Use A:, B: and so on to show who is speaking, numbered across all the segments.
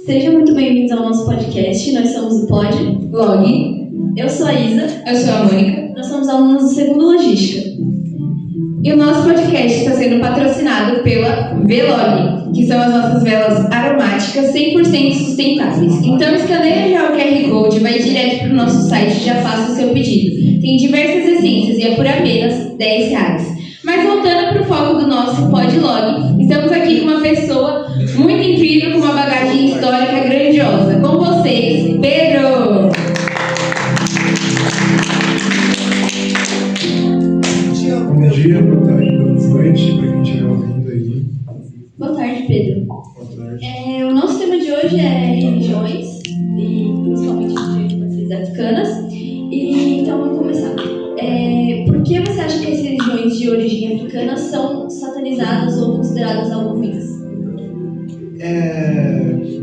A: Sejam muito bem-vindos ao nosso podcast. Nós somos o Pod Log. Eu sou a Isa.
B: Eu sou a Mônica.
A: Nós somos alunos do segundo Logística.
B: E o nosso podcast está sendo patrocinado pela Velog, que são as nossas velas aromáticas 100% sustentáveis. Então escaneia já o QR Code, vai direto para o nosso site e já faça o seu pedido. Tem diversas essências e é por apenas R$ 10. Mas voltando para o foco do nosso Podlog, estamos aqui com uma pessoa muito incrível, com uma bagagem histórica grandiosa. Com vocês, Pedro!
C: Bom dia, boa tarde, boa noite, para quem estiver ouvindo aí.
A: Boa tarde, Pedro.
C: Boa tarde.
A: O nosso tema de hoje é religiões, e principalmente religiões de matrizes africanas. E então vamos começar. Por que você acha que as religiões de origem africana são satanizadas ou consideradas algo ruins?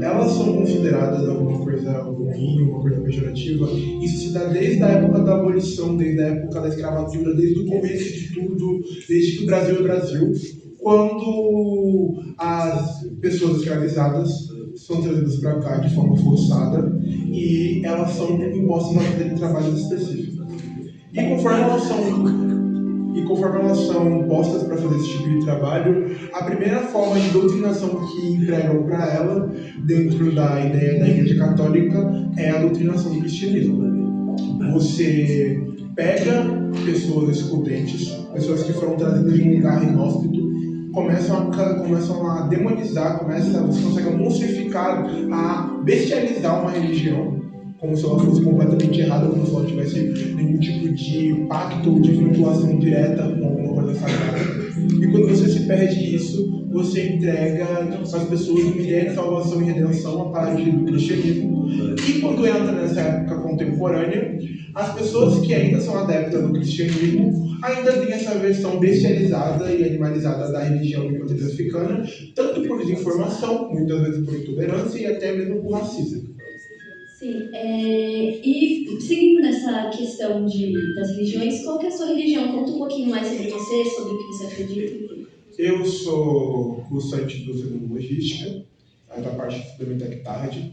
C: Elas são consideradas alguma coisa ruim, uma coisa pejorativa. Isso se dá desde a época da abolição, desde a época da escravatura, desde o começo de tudo, desde que o Brasil é Brasil, quando as pessoas escravizadas são trazidas para cá de forma forçada e elas são impostas a fazer trabalhos específicos. E conforme elas são postas para fazer esse tipo de trabalho, a primeira forma de doutrinação que empregam para ela, dentro da ideia da Igreja Católica, é a doutrinação do cristianismo. Você pega pessoas excludentes, pessoas que foram trazidas de um lugar inóspito, começam a demonizar, você consegue monstrificar, a bestializar uma religião, como se ela fosse completamente errada, como se ela não tivesse nenhum tipo de pacto, de vinculação direta com alguma coisa sagrada. E quando você se perde isso, você entrega às pessoas uma ideia de salvação e redenção a partir do cristianismo. E quando entra nessa época contemporânea, as pessoas que ainda são adeptas do cristianismo ainda têm essa versão bestializada e animalizada da religião de matriz africana, tanto por desinformação, muitas vezes por intolerância e até mesmo por racismo.
A: Sim, e seguindo nessa questão das religiões, qual que é a sua religião? Conta um pouquinho mais sobre você, sobre o que você acredita.
C: Eu sou cursante do segundo Logística, da parte de Suplementar Tarde.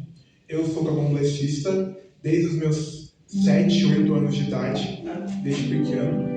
C: Eu sou candomblessista desde os meus 7, 8 anos de idade, desde pequeno.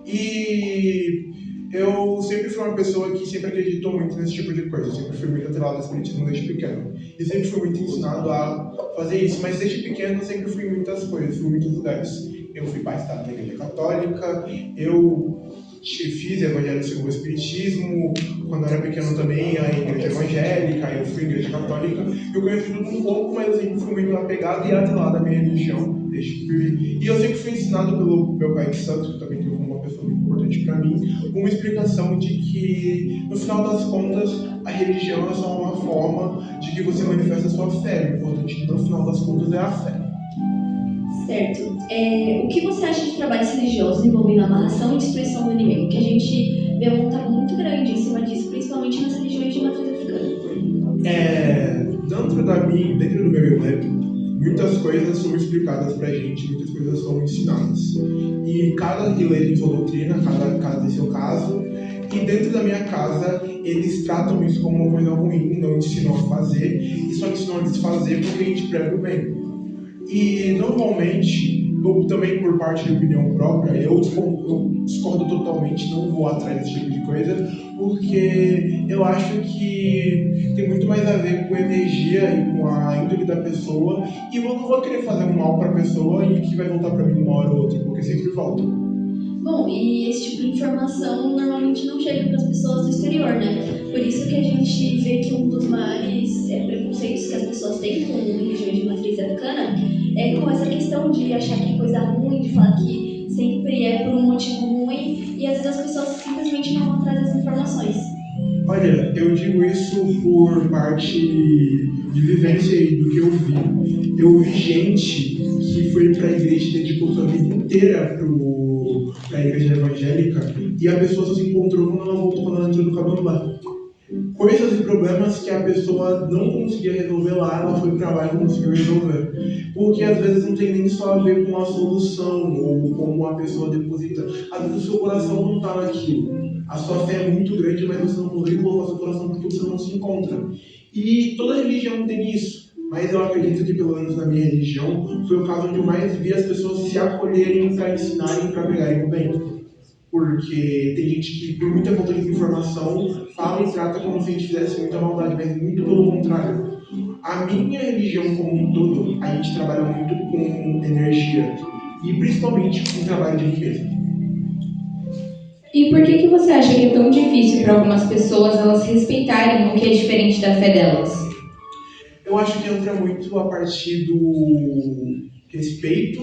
C: E eu sempre fui uma pessoa que sempre acreditou muito nesse tipo de coisa. Eu sempre fui muito atrelado ao espiritismo desde pequeno. E sempre fui muito ensinado a fazer isso. Mas desde pequeno eu sempre fui em muitas coisas, fui em muitos lugares. Eu fui batizado na Igreja Católica, eu fiz Evangelho segundo o Espiritismo, quando eu era pequeno também a Igreja Evangélica, eu fui Igreja Católica. Eu conheci tudo um pouco, mas eu sempre fui muito apegado e atrelado à minha religião. E eu sempre fui ensinado pelo meu pai de santo, que também tem uma pessoa muito importante para mim, uma explicação de que, no final das contas, a religião é só uma forma de que você manifesta a sua fé. O importante, no final das contas, é a fé.
A: Certo. O que você acha de trabalhos religiosos envolvendo amarração e destruição do inimigo? Que a gente vê um tabu muito grande em cima disso, principalmente nas religiões de matriz africana.
C: Dentro do meu evento, muitas coisas são explicadas pra gente, muitas coisas são ensinadas. E cada igreja tem sua doutrina, cada casa tem seu caso. E dentro da minha casa, eles tratam isso como uma coisa ruim, não ensinam a fazer, e só ensinam a desfazer porque a gente prega o bem. E normalmente, eu também por parte de opinião própria, eu discordo totalmente, não vou atrás desse tipo de coisa, porque eu acho que tem muito mais a ver com a energia e com a índole da pessoa, e eu não vou querer fazer um mal para a pessoa e que vai voltar para mim uma hora ou outra, porque sempre volta.
A: Bom, e esse tipo de informação normalmente não chega para as pessoas do exterior, né? Por isso que a gente vê que um dos maiores preconceitos que as pessoas têm com religiões de matriz africana é com essa questão de achar que é coisa ruim, de falar que sempre é por um motivo ruim, e às vezes as pessoas simplesmente não vão atrás das informações.
C: Olha, eu digo isso por parte de vivência e do que eu vi. Eu vi gente que foi para a igreja e dedicou sua vida inteira para a igreja evangélica, e a pessoa só se encontrou quando ela voltou, quando ela entrou no Candomblé. Coisas e problemas que a pessoa não conseguia resolver lá, ela foi para lá e conseguiu resolver. Porque às vezes não tem nem só a ver com a solução ou como a pessoa deposita. Às vezes o seu coração não está naquilo. A sua fé é muito grande, mas você não consegue colocar seu coração porque você não se encontra. E toda religião tem isso. Mas eu acredito que, pelo menos na minha religião, foi o caso onde eu mais vi as pessoas se acolherem para ensinarem, para pegarem o bem. Porque tem gente que, por muita falta de informação, fala e trata como se a gente fizesse muita maldade, mas muito pelo contrário. A minha religião como um todo, a gente trabalha muito com energia e principalmente com trabalho de limpeza.
B: E por que você acha que é tão difícil para algumas pessoas elas respeitarem o que é diferente da fé delas?
C: Eu acho que entra muito a partir do respeito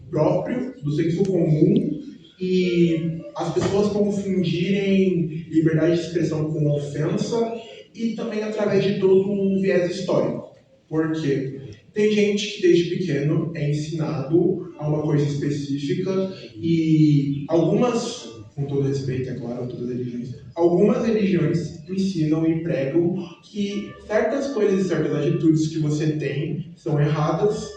C: próprio, do senso comum, e as pessoas confundirem liberdade de expressão com ofensa e também através de todo um viés histórico. Por quê? Tem gente que desde pequeno é ensinado a uma coisa específica e algumas, com todo respeito, é claro, todas as religiões, algumas religiões ensinam e pregam que certas coisas e certas atitudes que você tem são erradas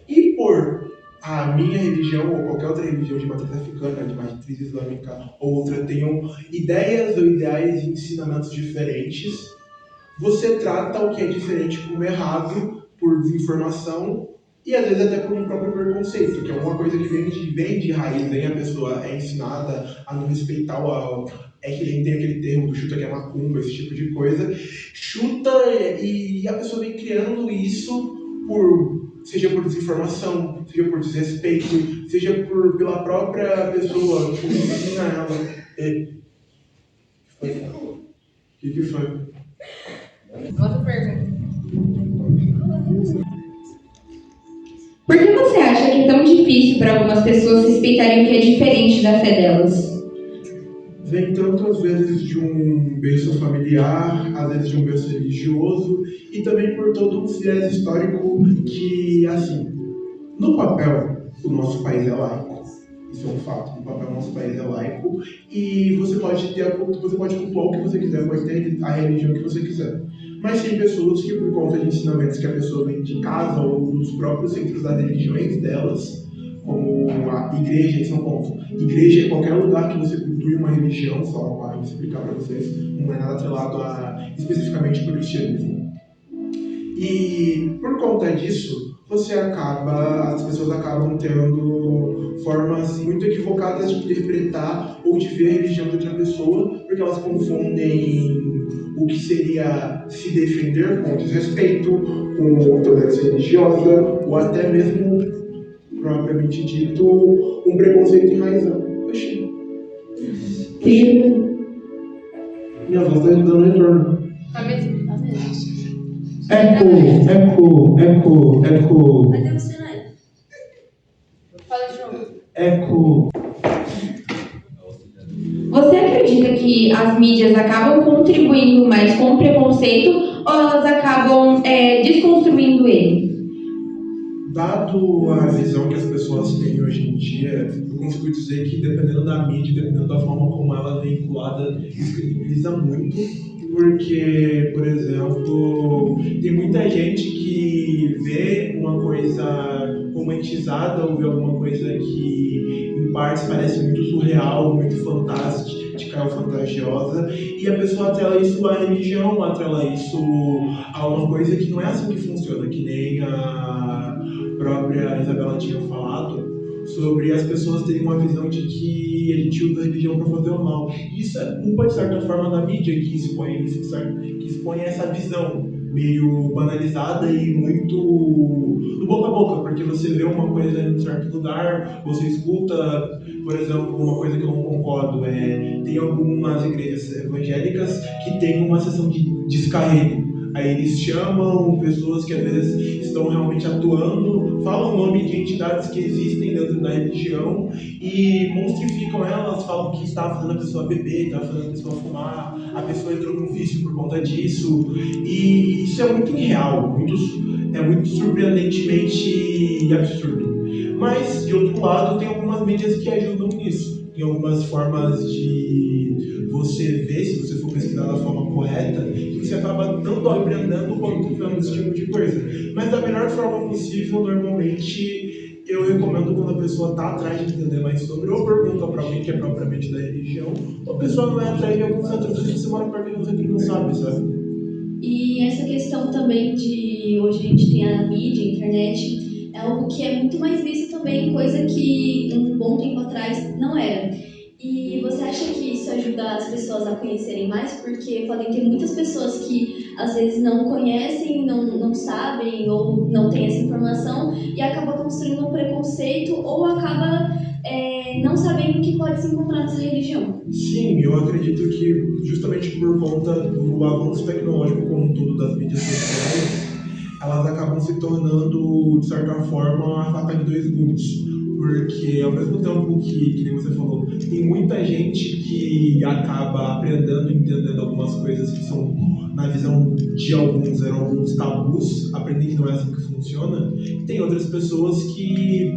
C: e por a minha religião ou qualquer outra religião de matriz africana, de matriz islâmica ou outra tenham ideias ou ideais e ensinamentos diferentes, você trata o que é diferente como errado por desinformação e às vezes até por um próprio preconceito, que é uma coisa que vem de raiz, vem a pessoa é ensinada a não respeitar é que nem tem aquele termo do chuta que é macumba, esse tipo de coisa, chuta e a pessoa vem criando isso seja por desinformação, seja por desrespeito, seja pela própria pessoa que ensina ela. O que foi?
B: Outra pergunta. Por que você acha que é tão difícil para algumas pessoas respeitarem o que é diferente da fé delas?
C: Vem tanto às vezes de um berço familiar, às vezes de um berço religioso e também por todo um viés histórico que, assim, no papel o nosso país é laico. Isso é um fato. No papel, nosso país é laico e você pode cultuar o que você quiser, pode ter a religião que você quiser. Mas tem pessoas que, por conta de ensinamentos que a pessoa vem de casa ou dos próprios centros das religiões delas, como a igreja, esse é um ponto. Igreja é qualquer lugar que você cultue uma religião, só para explicar para vocês, não é nada atrelado especificamente para o cristianismo. E por conta disso, as pessoas acabam tendo formas muito equivocadas de interpretar ou de ver a religião de outra pessoa, porque elas confundem o que seria se defender com desrespeito, com intolerância religiosa, ou até mesmo, propriamente dito, um preconceito enraizado. Oxi. Minha voz está dando retorno.
B: Tá mesmo?
C: Eco.
A: Cadê o cenário?
B: Fala de novo.
C: Eco.
B: Você acredita que as mídias acabam contribuindo mais com o preconceito ou elas acabam desconstruindo ele?
C: Dado a visão que as pessoas têm hoje em dia, eu consigo dizer que dependendo da mídia, dependendo da forma como ela é vinculada, descredibiliza muito, porque, por exemplo, tem muita gente que vê uma coisa romantizada ou vê alguma coisa que, em partes, parece muito surreal, muito fantástica ou fantasiosa, e a pessoa atrela isso à religião, atrela isso a uma coisa que não é assim que funciona, que nem a própria Isabela tinha falado, sobre as pessoas terem uma visão de que a gente usa a religião para fazer o mal. Isso é culpa, de certa forma, da mídia que expõe essa visão meio banalizada e muito do boca a boca, porque você vê uma coisa em certo lugar, você escuta, por exemplo, uma coisa que eu não concordo, tem algumas igrejas evangélicas que tem uma sessão de descarrego. Aí eles chamam pessoas que às vezes estão realmente atuando, falam o nome de entidades que existem dentro da religião e monstrificam elas, falam que está fazendo a pessoa beber, está fazendo a pessoa fumar, a pessoa entrou num vício por conta disso. E isso é muito irreal, é muito surpreendentemente absurdo. Mas, de outro lado, tem algumas mídias que ajudam nisso. Tem algumas formas de você ver, se você for pesquisar da forma correta, que você acaba tanto aprendendo quanto vendo esse tipo de coisa. Mas da melhor forma possível, normalmente, eu recomendo quando a pessoa está atrás de entender mais sobre, ou pergunta para alguém que é propriamente da religião, ou a pessoa não é atrás de algum centro, às vezes você mora perto de um centro e não sabe, sabe?
A: E essa questão também de hoje a gente tem a mídia, a internet, é algo que é muito mais visto também, coisa que um bom tempo atrás não era. E você acha que isso ajuda as pessoas a conhecerem mais? Porque podem ter muitas pessoas que às vezes não conhecem, não sabem ou não têm essa informação e acaba construindo um preconceito ou acaba não sabendo o que pode se encontrar nessa religião.
C: Sim, eu acredito que justamente por conta do avanço tecnológico como um todo das mídias sociais, elas acabam se tornando, de certa forma, a faca de dois gumes. Porque ao mesmo tempo que nem você falou, tem muita gente que acaba aprendendo e entendendo algumas coisas que são, na visão de alguns, eram alguns tabus, aprendem que não é assim que funciona, e tem outras pessoas que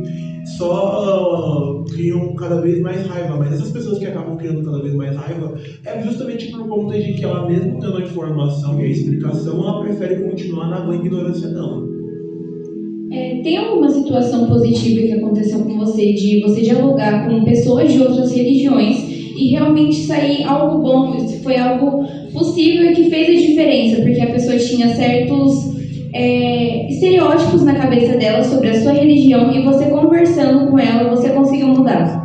C: só criam cada vez mais raiva, mas essas pessoas que acabam criando cada vez mais raiva é justamente por conta de que ela, mesmo tendo a informação e a explicação, ela prefere continuar na ignorância dela.
B: Tem alguma situação positiva que aconteceu com você, de você dialogar com pessoas de outras religiões e realmente sair algo bom, foi algo possível e que fez a diferença, porque a pessoa tinha certos estereótipos na cabeça dela sobre a sua religião e você conversando com ela, você conseguiu mudar?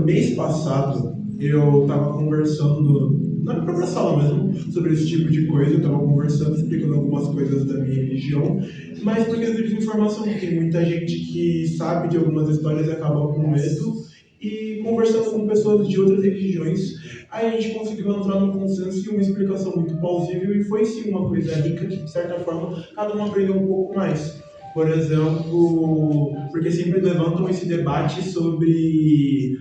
C: Mês passado, eu estava conversando na própria sala mesmo sobre esse tipo de coisa. Eu estava conversando, explicando algumas coisas da minha religião, mas por questão de informação, tem muita gente que sabe de algumas histórias e acaba com medo, e conversando com pessoas de outras religiões, aí a gente conseguiu entrar num consenso e uma explicação muito plausível, e foi sim uma coisa rica que, de certa forma, cada um aprendeu um pouco mais. Por exemplo, porque sempre levantam esse debate sobre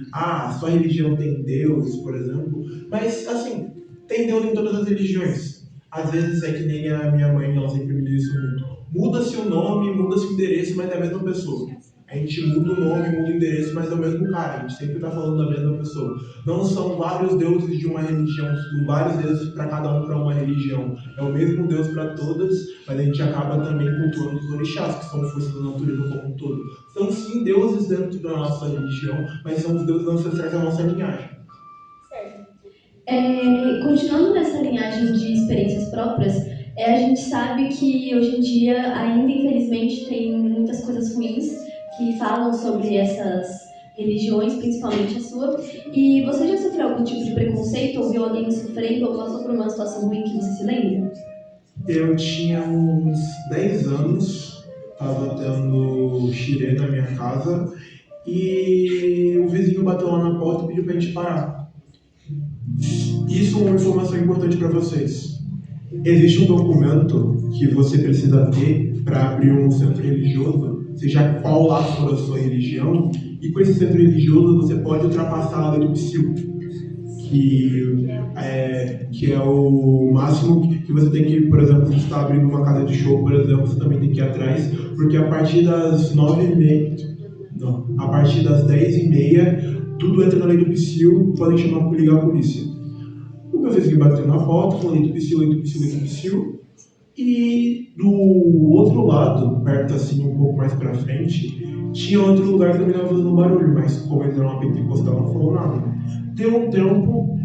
C: sua religião tem Deus, por exemplo, mas assim, tem Deus em todas as religiões. Às vezes é que nem a minha mãe, ela sempre me diz isso muito. Muda-se o nome, muda-se o endereço, mas é a mesma pessoa. A gente muda o nome, muda o endereço, mas é o mesmo cara. A gente sempre está falando da mesma pessoa. Não são vários deuses de uma religião, são vários deuses para cada um, para uma religião. É o mesmo Deus para todas, mas a gente acaba também cultuando os orixás, que são forças da natureza como um todo. São sim deuses dentro da nossa religião, mas são os deuses ancestrais da nossa linhagem.
A: Continuando nessa linhagem de experiências próprias, a gente sabe que hoje em dia ainda infelizmente tem muitas coisas ruins que falam sobre essas religiões, principalmente a sua. E você já sofreu algum tipo de preconceito ou viu alguém sofrendo ou passou por uma situação ruim que você se lembra?
C: Eu tinha uns 10 anos, estava tendo xirê na minha casa e o vizinho bateu lá na porta e pediu para a gente parar. Isso é uma informação importante para vocês. Existe um documento que você precisa ter para abrir um centro religioso, seja qual lá for a sua religião, e com esse centro religioso você pode ultrapassar a lei do psil, que é o máximo que você tem que, por exemplo, se você está abrindo uma casa de show, por exemplo, você também tem que ir atrás, porque a partir das 9h30, a partir das 10h30, tudo entra na lei do psil, podem ligar a polícia. O meu vizinho bateu na porta, falou lei do psil, e do outro lado, perto assim, um pouco mais pra frente, tinha outro lugar que também estava fazendo barulho, mas como eles eram uma pentecostal, não falou nada. Deu um tempo,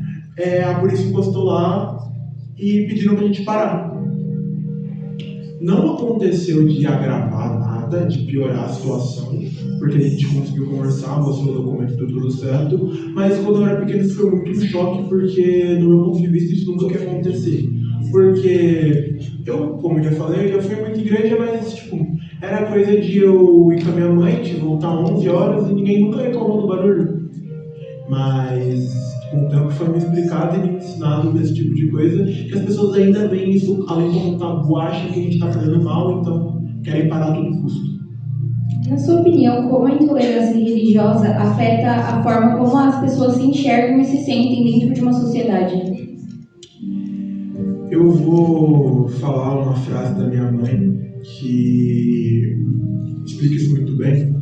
C: a polícia encostou lá e pediram pra gente parar. Não aconteceu de agravar nada, de piorar a situação, porque a gente conseguiu conversar, mostrou o documento, tudo certo, mas quando eu era pequeno foi muito um choque, porque no meu ponto de vista isso nunca ia acontecer. Porque eu, como eu já falei, eu já fui muito igreja, mas era coisa de eu ir com a minha mãe, de voltar 11 horas e ninguém nunca reclamou do barulho. Mas com o tempo foi me explicado e me ensinado desse tipo de coisa, que as pessoas ainda veem isso, além de um tabu, acham que a gente está fazendo mal, então querem parar a todo custo.
B: Na sua opinião, como a intolerância religiosa afeta a forma como as pessoas se enxergam e se sentem dentro de uma sociedade?
C: Eu vou falar uma frase da minha mãe que explica isso muito bem.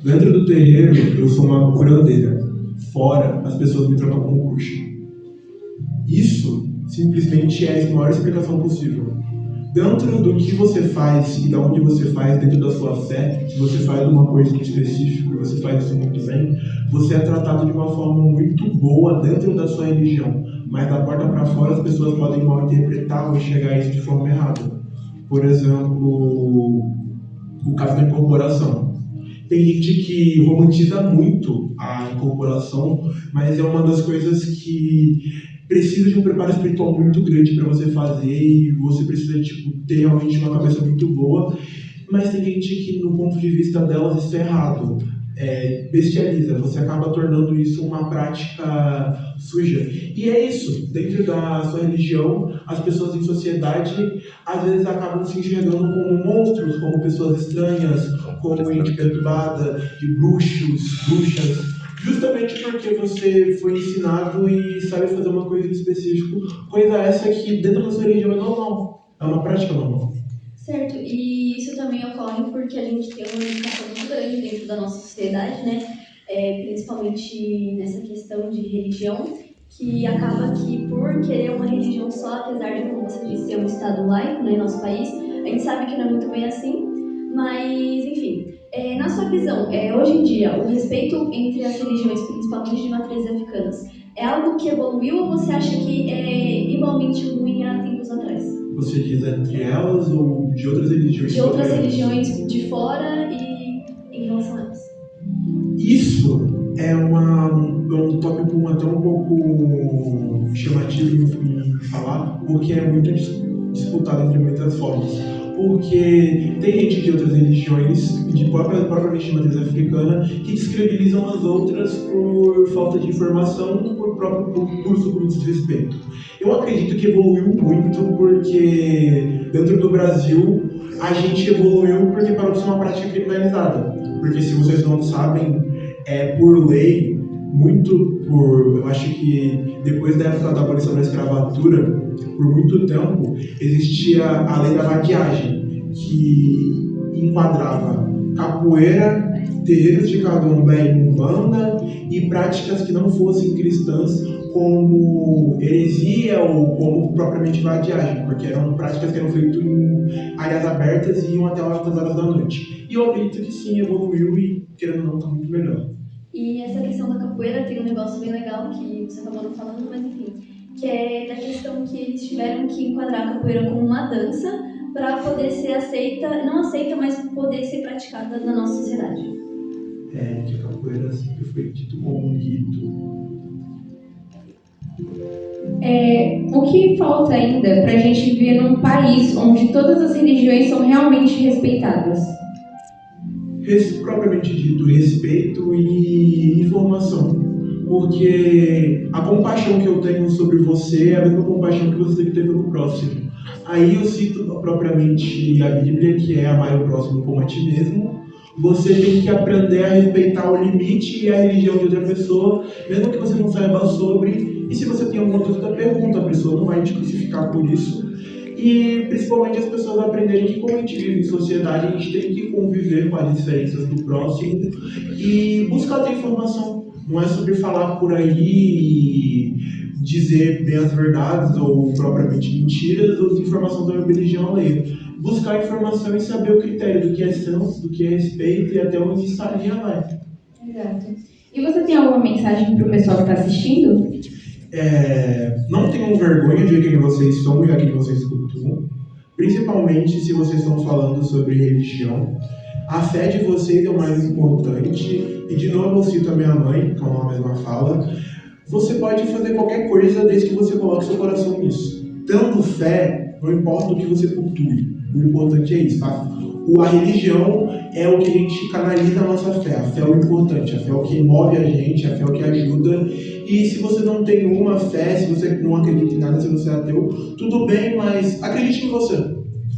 C: Dentro do terreiro, eu sou uma curandeira. Fora, as pessoas me tratam como bruxa. Isso simplesmente é a maior explicação possível. dentro do que você faz e de onde você faz, dentro da sua fé, se você faz uma coisa em específico e você faz isso muito bem, você é tratado de uma forma muito boa dentro da sua religião, mas da porta para fora as pessoas podem mal interpretar ou enxergar isso de forma errada. Por exemplo, o caso da incorporação. Tem gente que romantiza muito a incorporação, mas é uma das coisas que precisa de um preparo espiritual muito grande para você fazer e você precisa ter realmente uma cabeça muito boa. Mas tem gente que, no ponto de vista delas, isso é errado. Bestializa, você acaba tornando isso uma prática suja. E é isso, dentro da sua religião, as pessoas em sociedade às vezes acabam se enxergando como monstros, como pessoas estranhas, como gente perturbada, de bruxos, bruxas, justamente porque você foi ensinado e sabe fazer uma coisa em específico, coisa essa que dentro da sua religião é normal, é uma prática normal.
A: Certo, e isso também ocorre porque a gente tem uma educação muito grande dentro da nossa sociedade, né? Principalmente nessa questão de religião, que acaba que por querer uma religião só, apesar de, como você disse, ser um estado laico, né, em nosso país, a gente sabe que não é muito bem assim, mas, enfim, na sua visão, hoje em dia, o respeito entre as religiões, principalmente de matrizes africanas, é algo que evoluiu ou você acha que é igualmente ruim há tempos atrás?
C: Você diz entre elas ou de outras religiões?
A: De outras religiões de fora e em relação a elas.
C: Isso é um tópico até um pouco chamativo em falar, porque é muito disputado entre muitas formas. Porque tem gente de outras religiões, propriamente de matriz africana, que descredibilizam as outras por falta de informação, por puro desrespeito. Eu acredito que evoluiu muito porque dentro do Brasil a gente evoluiu porque parou de ser uma prática criminalizada. Porque se vocês não sabem, por lei, eu acho que depois da época da abolição da escravatura, por muito tempo, existia a lei da vadiagem, que enquadrava capoeira, terreiros de candomblé e umbanda e práticas que não fossem cristãs como heresia ou como propriamente vadiagem, porque eram práticas que eram feitas em áreas abertas e iam até altas horas da noite. E eu acredito que sim, evoluiu e, querendo ou não, está muito melhor.
A: E essa questão da capoeira tem um negócio bem legal que você acabou não falando, mas enfim, que é da questão que eles tiveram que enquadrar a capoeira como uma dança para poder ser aceita, não aceita, mas poder ser praticada na nossa sociedade.
C: Que a capoeira sempre foi dito como um rito.
B: O que falta ainda para a gente viver num país onde todas as religiões são realmente respeitadas?
C: Propriamente dito, respeito e informação. Porque a compaixão que eu tenho sobre você é a mesma compaixão que você tem que ter pelo próximo. Aí eu cito propriamente a Bíblia, que é amar o próximo como a ti mesmo. Você tem que aprender a respeitar o limite e a religião de outra pessoa, mesmo que você não saiba sobre. E se você tem alguma dúvida, pergunta, a pessoa não vai te crucificar por isso. E principalmente as pessoas aprenderem que, como a gente vive em sociedade, a gente tem que conviver com as diferenças do próximo e buscar ter informação. Não é sobre falar por aí e dizer bem as verdades ou propriamente mentiras ou informação da religião alheia. Buscar informação e saber o critério do que é senso, do que é respeito e até onde essa linha vai.
B: Exato. E você tem alguma mensagem para o pessoal que está assistindo?
C: Não tenham vergonha de quem vocês são e a quem vocês cultuam, principalmente se vocês estão falando sobre religião. A fé de vocês é o mais importante, e de novo eu cito a minha mãe, como a mesma fala, você pode fazer qualquer coisa desde que você coloque seu coração nisso. Tendo fé, não importa o que você cultue, o importante é isso, tá? A religião é o que a gente canaliza a nossa fé. A fé é o importante, a fé é o que move a gente, a fé é o que ajuda. E se você não tem uma fé, se você não acredita em nada, se você é ateu, tudo bem, mas acredite em você.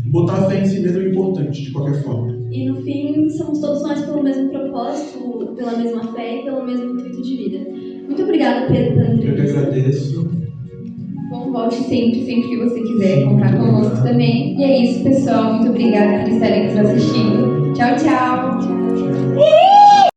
C: Botar a fé em si mesmo é importante, de qualquer forma.
A: E no fim, somos todos nós pelo mesmo propósito, pela mesma fé e pelo mesmo intuito de vida. Muito obrigada, Pedro, pela entrevista.
C: Eu que agradeço.
B: Bom, volte sempre que você quiser contar conosco também. E é isso, pessoal. Muito obrigada por estarem nos assistindo. Tchau, tchau.